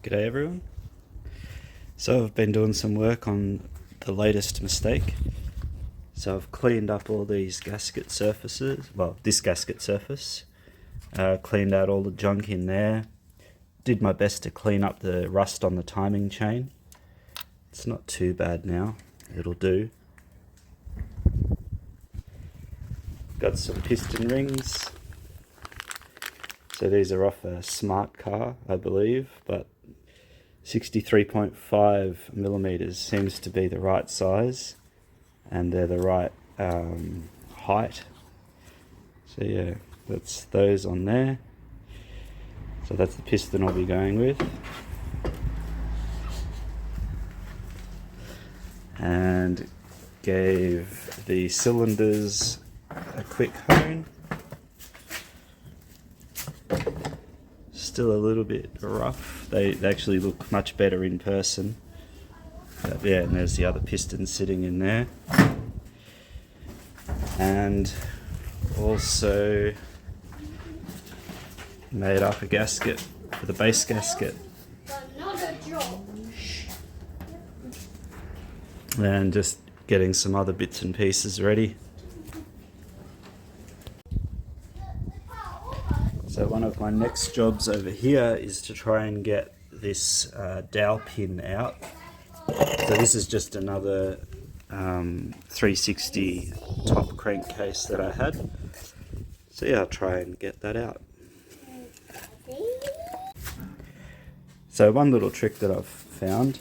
G'day everyone. So I've been doing some work on the latest mistake. So I've cleaned up all these gasket surfaces, well this gasket surface, cleaned out all the junk in there, did my best to clean up the rust on the timing chain. It's not too bad now, it'll do. Got some piston rings. So these are off a smart car, I believe, but 63.5 millimeters seems to be the right size, and they're the right height. So yeah, that's those on there. So that's the piston I'll be going with. And gave the cylinders a quick hone. Still a little bit rough. They actually look much better in person. But yeah, and there's the other piston sitting in there. And also made up a gasket for the base gasket. And just getting some other bits and pieces ready. So one of my next jobs over here is to try and get this dowel pin out. So this is just another 360 top crankcase that I had. So yeah, I'll try and get that out. So one little trick that I've found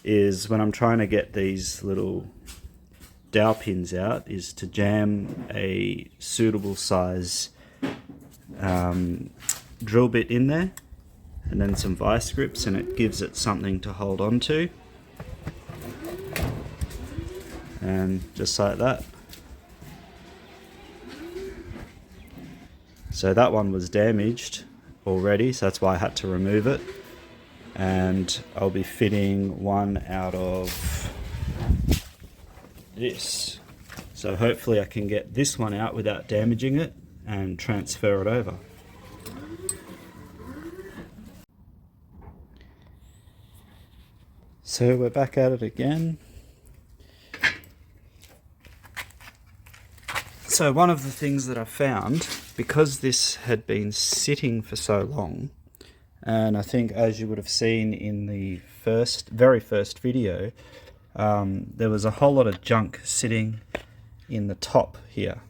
is when I'm trying to get these little dowel pins out is to jam a suitable size drill bit in there and then some vice grips, and it gives it something to hold on to, and just like that. So that one was damaged already, so that's why I had to remove it, and I'll be fitting one out of this. So hopefully I can get this one out without damaging it and transfer it over. So we're back at it again. So one of the things that I found, because this had been sitting for so long, and I think as you would have seen in the very first video, there was a whole lot of junk sitting in the top here.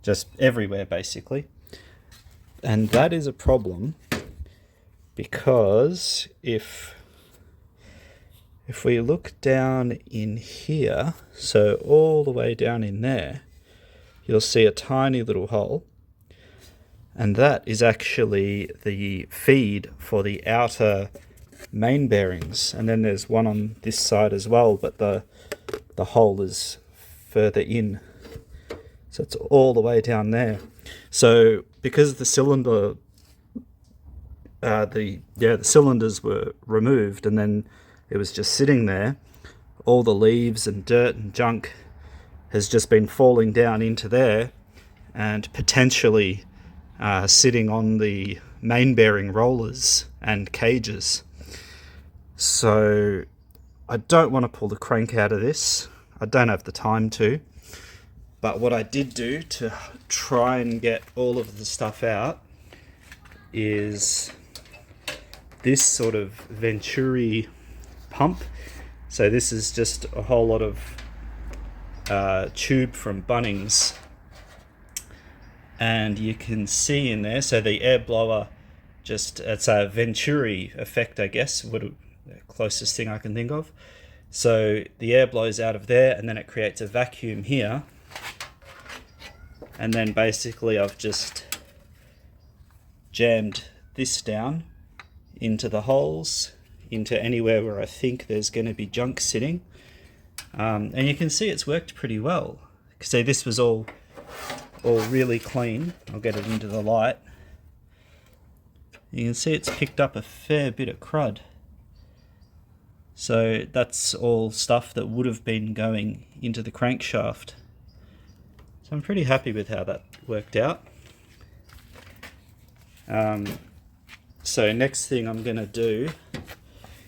Just everywhere basically. And that is a problem, because if we look down in here, so all the way down in there, you'll see a tiny little hole, and that is actually the feed for the outer main bearings. And then there's one on this side as well, but the hole is further in. So it's all the way down there. So because the cylinder, the cylinders were removed and then it was just sitting there, all the leaves and dirt and junk has just been falling down into there and potentially sitting on the main bearing rollers and cages. So I don't want to pull the crank out of this. I don't have the time to. But what I did do to try and get all of the stuff out is this sort of Venturi pump. So this is just a whole lot of tube from Bunnings. And you can see in there, so the air blower, it's a Venturi effect, I guess, the closest thing I can think of. So the air blows out of there and then it creates a vacuum here. And then basically I've just jammed this down into the holes, into anywhere where I think there's going to be junk sitting. And you can see it's worked pretty well. See, this was all really clean. I'll get it into the light. You can see it's picked up a fair bit of crud. So that's all stuff that would have been going into the crankshaft. So I'm pretty happy with how that worked out. So next thing I'm gonna do,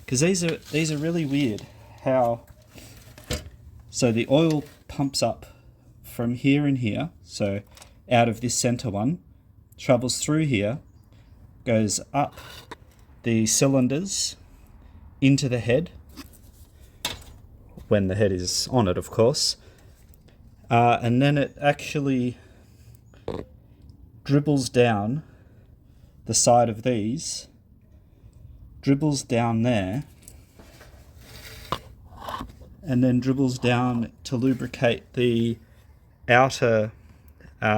because these are really weird, how so the oil pumps up from here and here, so out of this center one, travels through here, goes up the cylinders into the head, when the head is on it, of course, and then it actually dribbles down the side of these, dribbles down there, and then dribbles down to lubricate the outer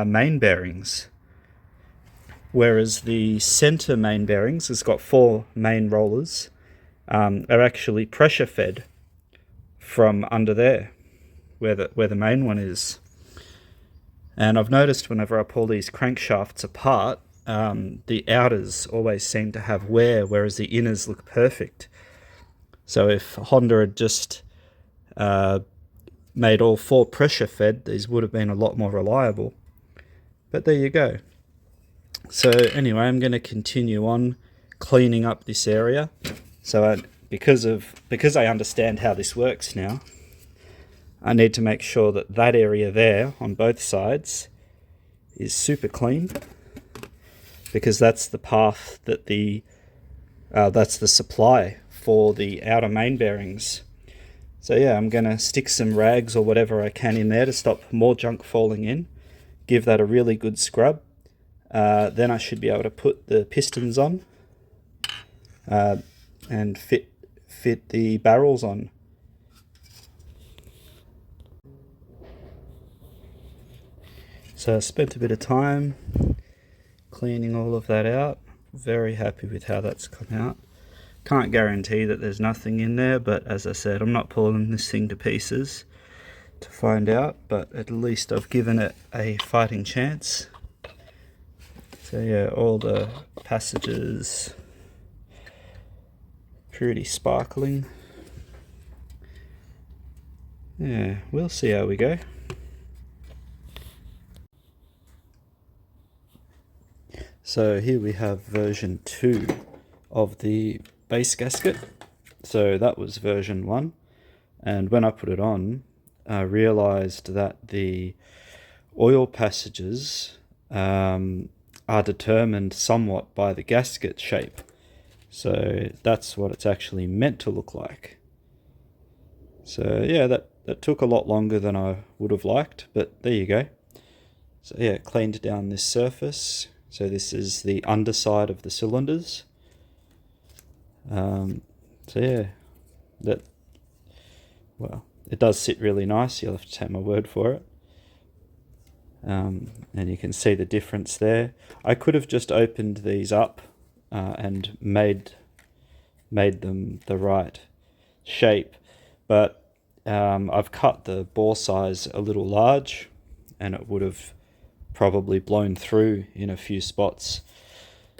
main bearings. Whereas the center main bearings has got 4 main rollers, are actually pressure fed from under there, where the main one is. And I've noticed whenever I pull these crankshafts apart, the outers always seem to have wear, whereas the inners look perfect. So if Honda had just made all 4 pressure fed, these would have been a lot more reliable. But there you go. So anyway, I'm going to continue on cleaning up this area. So because I understand how this works now, I need to make sure that that area there on both sides is super clean, because that's the path that that's the supply for the outer main bearings. So yeah, I'm going to stick some rags or whatever I can in there to stop more junk falling in, give that a really good scrub. Then I should be able to put the pistons on and fit the barrels on. So I spent a bit of time cleaning all of that out. Very happy with how that's come out. Can't guarantee that there's nothing in there, but as I said, I'm not pulling this thing to pieces to find out, but at least I've given it a fighting chance. So yeah, all the passages pretty sparkling. Yeah, we'll see how we go. So here we have version 2 of the base gasket. So that was version 1, and when I put it on, I realized that the oil passages are determined somewhat by the gasket shape. So that's what it's actually meant to look like. So yeah, that took a lot longer than I would have liked, but there you go. So yeah, cleaned down this surface. So this is the underside of the cylinders. So yeah, well, it does sit really nice. You'll have to take my word for it. And you can see the difference there. I could have just opened these up and made them the right shape, but I've cut the bore size a little large, and it would have probably blown through in a few spots.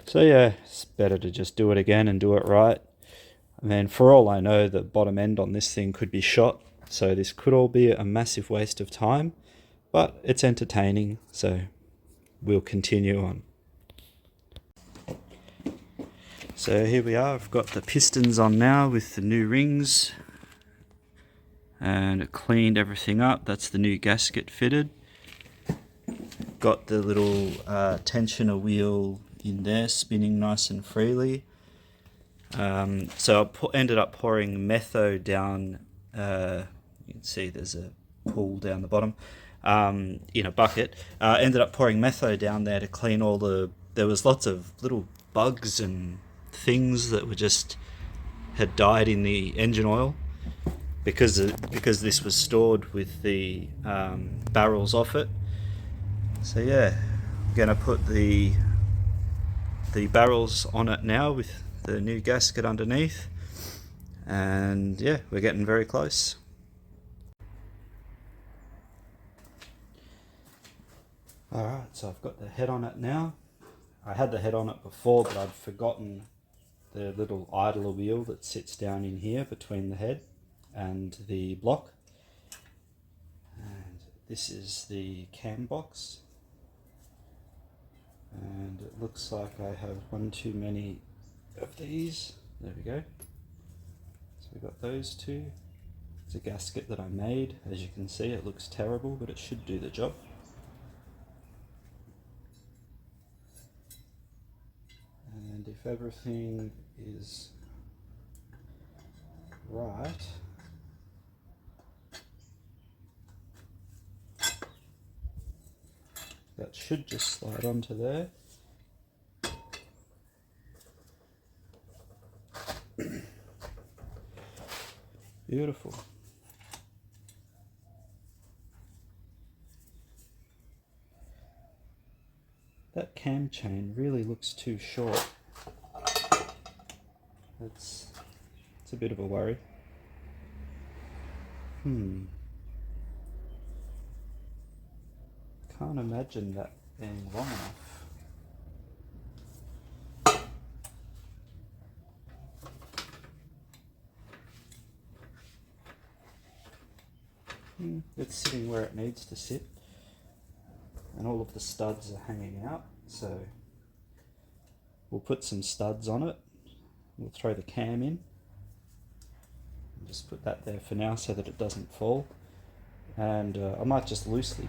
So yeah, it's better to just do it again and do it right. I mean, for all I know, the bottom end on this thing could be shot, so this could all be a massive waste of time, but it's entertaining, so we'll continue on. So here we are, I've got the pistons on now with the new rings, and it cleaned everything up. That's the new gasket fitted. Got the little tensioner wheel in there spinning nice and freely. So I ended up pouring metho down, you can see there's a pool down the bottom, in a bucket. Ended up pouring metho down there to clean there was lots of little bugs and things that were had died in the engine oil, because this was stored with the barrels off it. So yeah, I'm gonna put the barrels on it now with the new gasket underneath, and yeah, we're getting very close. Alright, so I've got the head on it now. I had the head on it before, but I'd forgotten the little idler wheel that sits down in here between the head and the block. And this is the cam box. And it looks like I have one too many of these. There we go. So we've got those two. It's a gasket that I made. As you can see, it looks terrible, but it should do the job. And if everything is right, that should just slide onto there. Beautiful. That cam chain really looks too short. It's a bit of a worry. Can't imagine that being long enough. It's sitting where it needs to sit, and all of the studs are hanging out, so we'll put some studs on it. We'll throw the cam in and just put that there for now so that it doesn't fall, and I might just loosely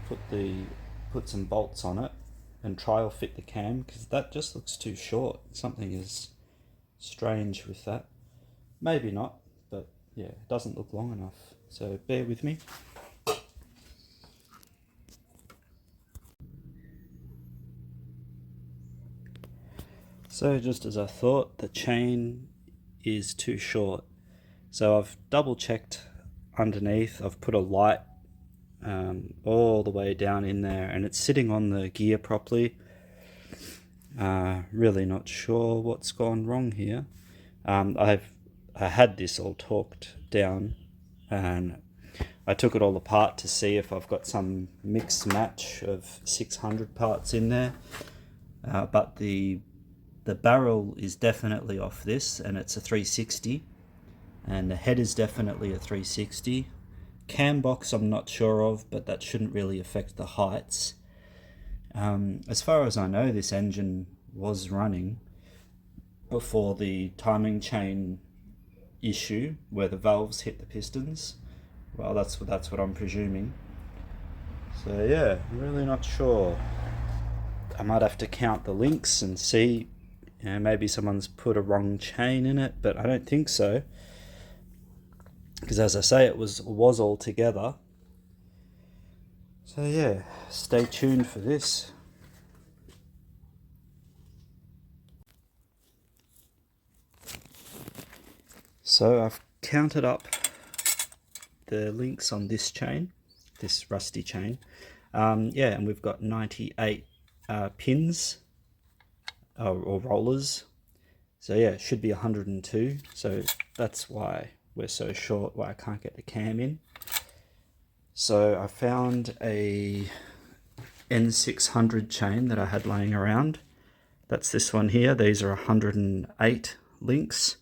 put some bolts on it and trial fit the cam, because that just looks too short. Something is strange with that. Maybe not, but yeah, it doesn't look long enough, so bear with me. So just as I thought, the chain is too short. So I've double checked underneath. I've put a light all the way down in there, and it's sitting on the gear properly. Really not sure what's gone wrong here. I had this all torqued down, and I took it all apart to see if I've got some mix match of 600 parts in there, but the barrel is definitely off this, and it's a 360, and the head is definitely a 360. Cam box I'm not sure of, but that shouldn't really affect the heights. As far as I know, this engine was running before the timing chain issue where the valves hit the pistons. Well, that's what I'm presuming. So yeah, I'm really not sure. I might have to count the links and see. Maybe someone's put a wrong chain in it, but I don't think so, because as I say, it was all together. So yeah, stay tuned for this. So I've counted up the links on this chain, this rusty chain. Yeah, and we've got 98 pins or rollers. So yeah, it should be 102. So that's why we're so short, why I can't get the cam in. So I found a N600 chain that I had laying around. That's this one here. These are 108 links.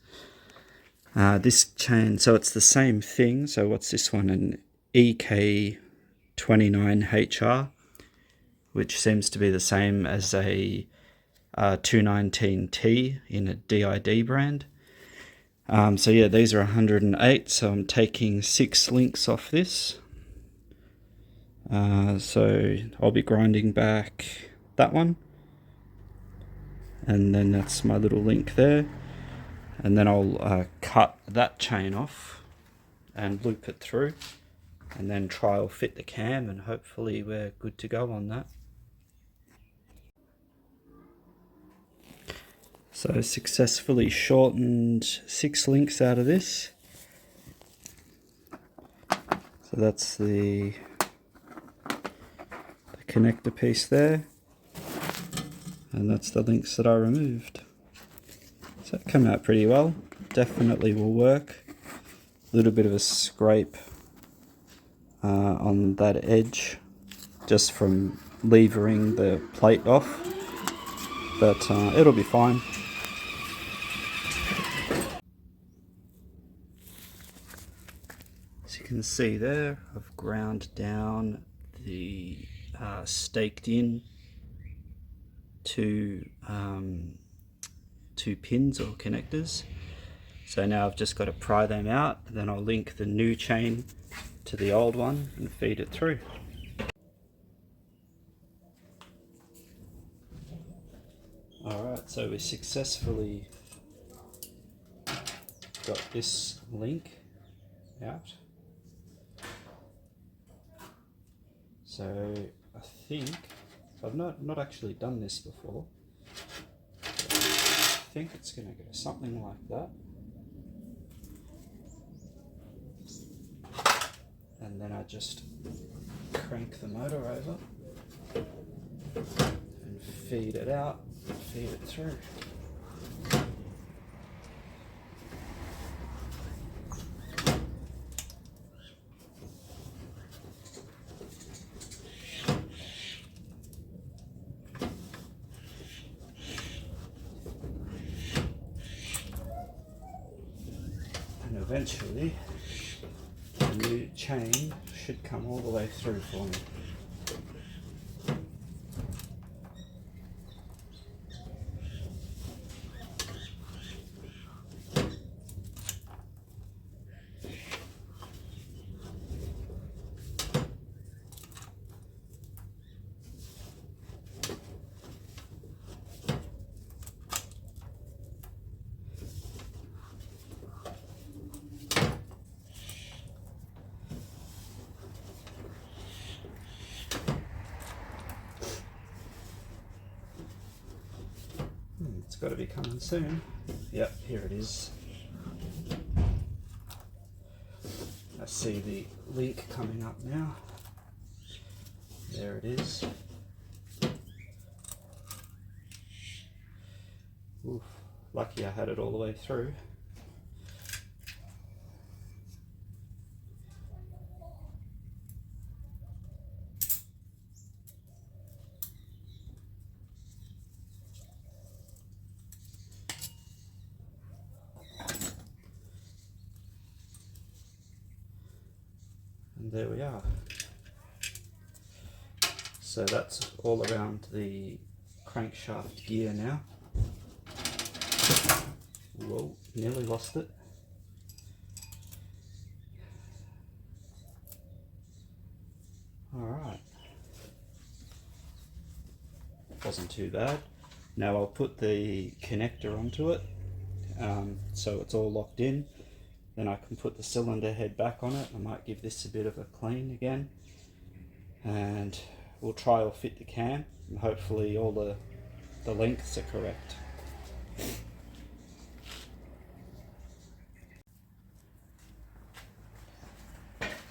This chain, so it's the same thing. So what's this one? An EK29HR, which seems to be the same as a 219T in a DID brand. So yeah, these are 108, so I'm taking 6 links off this. So I'll be grinding back that one, and then that's my little link there, and then I'll cut that chain off and loop it through, and then trial fit the cam, and hopefully we're good to go on that. So successfully shortened 6 links out of this. So that's the connector piece there, and that's the links that I removed. So it came out pretty well. Definitely will work. A little bit of a scrape on that edge just from levering the plate off, but it'll be fine. As you can see there, I've ground down the staked in to two pins or connectors. So now I've just got to pry them out, and then I'll link the new chain to the old one and feed it through. Alright, so we successfully got this link out. So I think, I've not actually done this before, I think it's going to go something like that. And then I just crank the motor over and feed it out, feed it through. And eventually the new chain should come all the way through for me. It's got to be coming soon. Yep, here it is. I see the link coming up now. There it is. Oof, lucky I had it all the way through. And there we are. So that's all around the crankshaft gear now. Whoa, nearly lost it. Alright. Wasn't too bad. Now I'll put the connector onto it, so it's all locked in. Then I can put the cylinder head back on it. I might give this a bit of a clean again. And we'll try or fit the cam, and hopefully all the lengths are correct.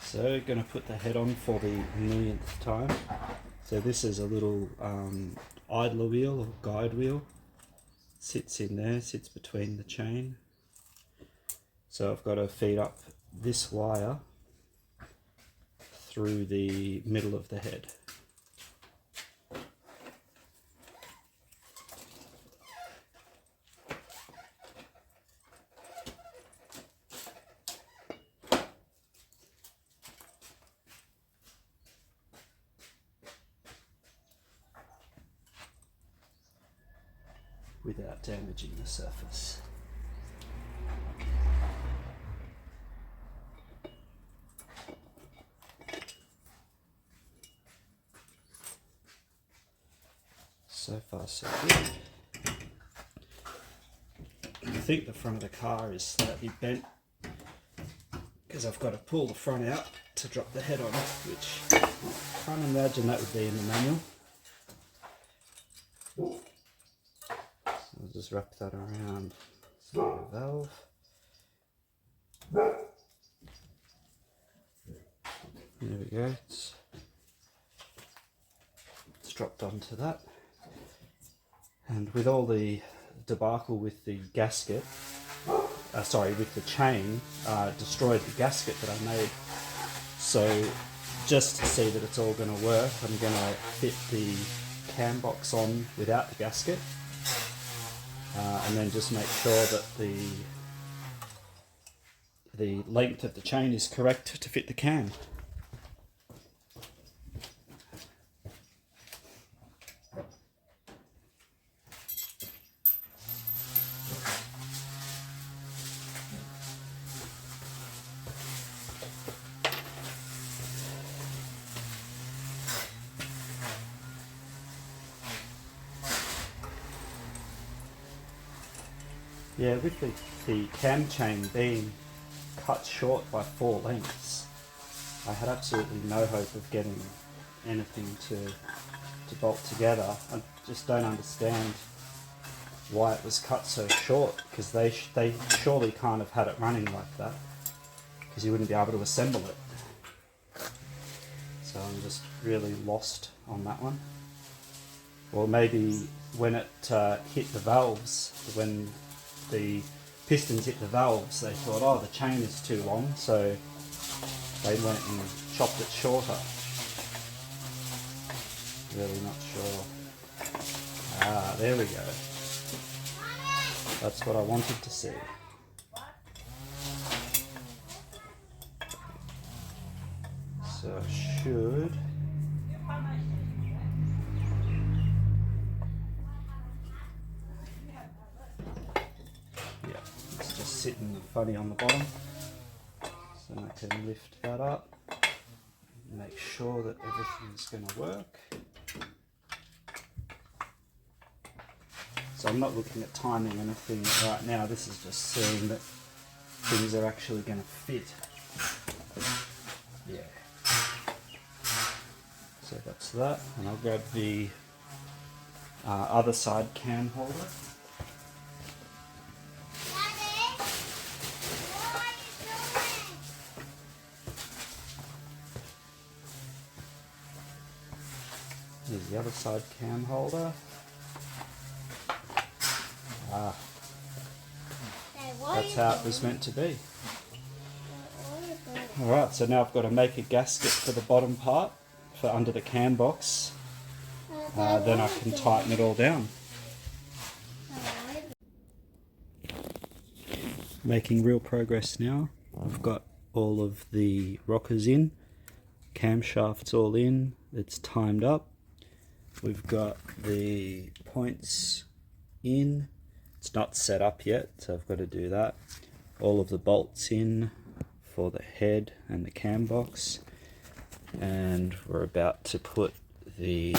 So gonna put the head on for the millionth time. So this is a little idler wheel or guide wheel. Sits in there, sits between the chain. So I've got to feed up this wire through the middle of the head. Without damaging the surface. So far so good. I think the front of the car is slightly bent because I've got to pull the front out to drop the head on, which I can't imagine that would be in the manual. So I'll just wrap that around the valve. There we go. It's dropped onto that. And with all the debacle with the gasket, with the chain, destroyed the gasket that I made. So just to see that it's all going to work, I'm going to fit the cam box on without the gasket, and then just make sure that the length of the chain is correct to fit the cam. Yeah, with the cam chain being cut short by 4 lengths, I had absolutely no hope of getting anything to bolt together. I just don't understand why it was cut so short, because they surely can't have had it running like that, because you wouldn't be able to assemble it. So I'm just really lost on that one. Or maybe when it hit the valves, when the pistons hit the valves, they thought, oh, the chain is too long, so they went and chopped it shorter. Really not sure. Ah, there we go. That's what I wanted to see. So I should... Yeah, it's just sitting funny on the bottom. So I can lift that up, make sure that everything's going to work. So I'm not looking at timing anything right now, this is just seeing that things are actually going to fit. Yeah. So that's that, and I'll grab the other side cam holder. Here's the other side cam holder. Ah, that's how it was meant to be. Alright, so now I've got to make a gasket for the bottom part, for under the cam box. Then I can tighten it all down. Making real progress now. I've got all of the rockers in, camshafts all in, it's timed up. We've got the points in, it's not set up yet, so I've got to do that. All of the bolts in for the head and the cam box, and we're about to put the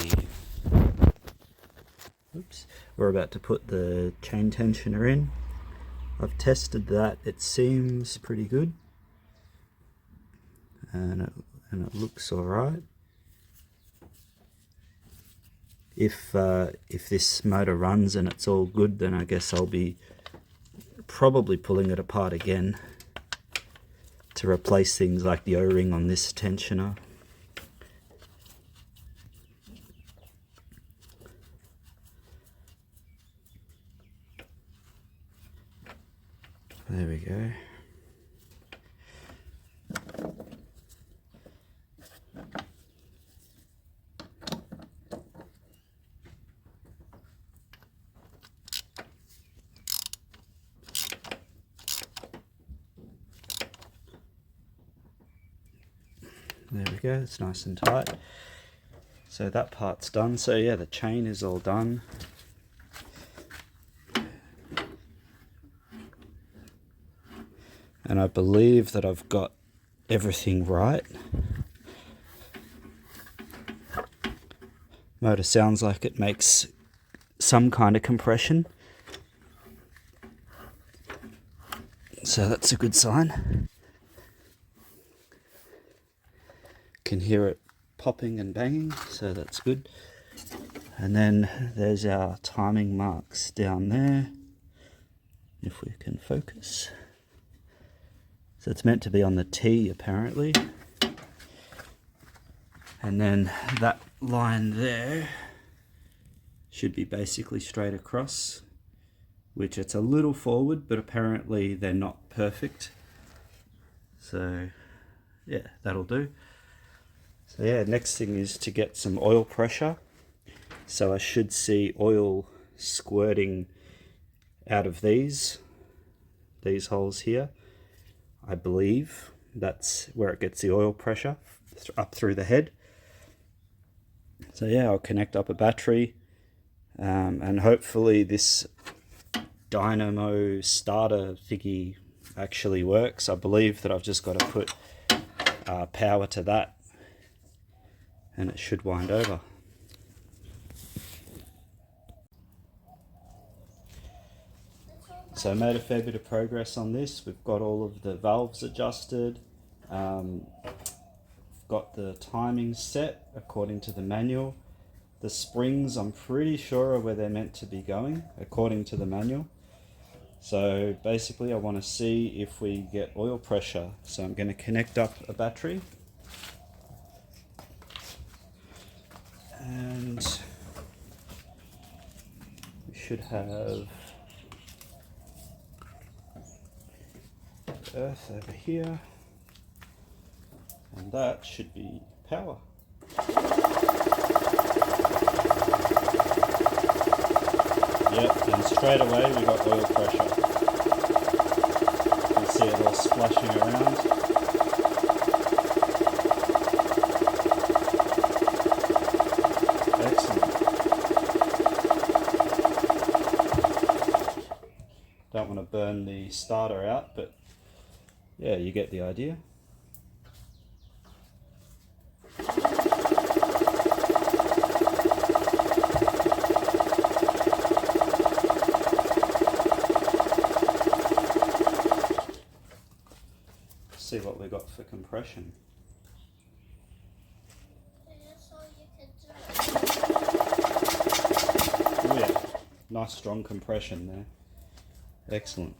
chain tensioner in. I've tested that, it seems pretty good, and it looks alright. If this motor runs and it's all good, then I guess I'll be probably pulling it apart again to replace things like the O-ring on this tensioner. There we go. There we go, it's nice and tight. So that part's done. So yeah, the chain is all done. And I believe that I've got everything right. Motor sounds like it makes some kind of compression. So that's a good sign. Can hear it popping and banging, so that's good. And then there's our timing marks down there, if we can focus. So it's meant to be on the T apparently. And then that line there should be basically straight across, which it's a little forward, but apparently they're not perfect. So yeah, that'll do. So yeah, next thing is to get some oil pressure. So I should see oil squirting out of these holes here. I believe that's where it gets the oil pressure, up through the head. So yeah, I'll connect up a battery, and hopefully this dynamo starter thingy actually works. I believe that I've just got to put power to that, and it should wind over. So I made a fair bit of progress on this. We've got all of the valves adjusted. Got the timing set according to the manual. The springs, I'm pretty sure, are where they're meant to be going according to the manual. So basically I want to see if we get oil pressure. So I'm going to connect up a battery. And we should have earth over here. And that should be power. Yep, and straight away we got oil pressure. You can see it all splashing around. Excellent. Don't want to burn the starter out, but yeah, you get the idea. See what we got for compression. Oh yeah, nice strong compression there. Excellent.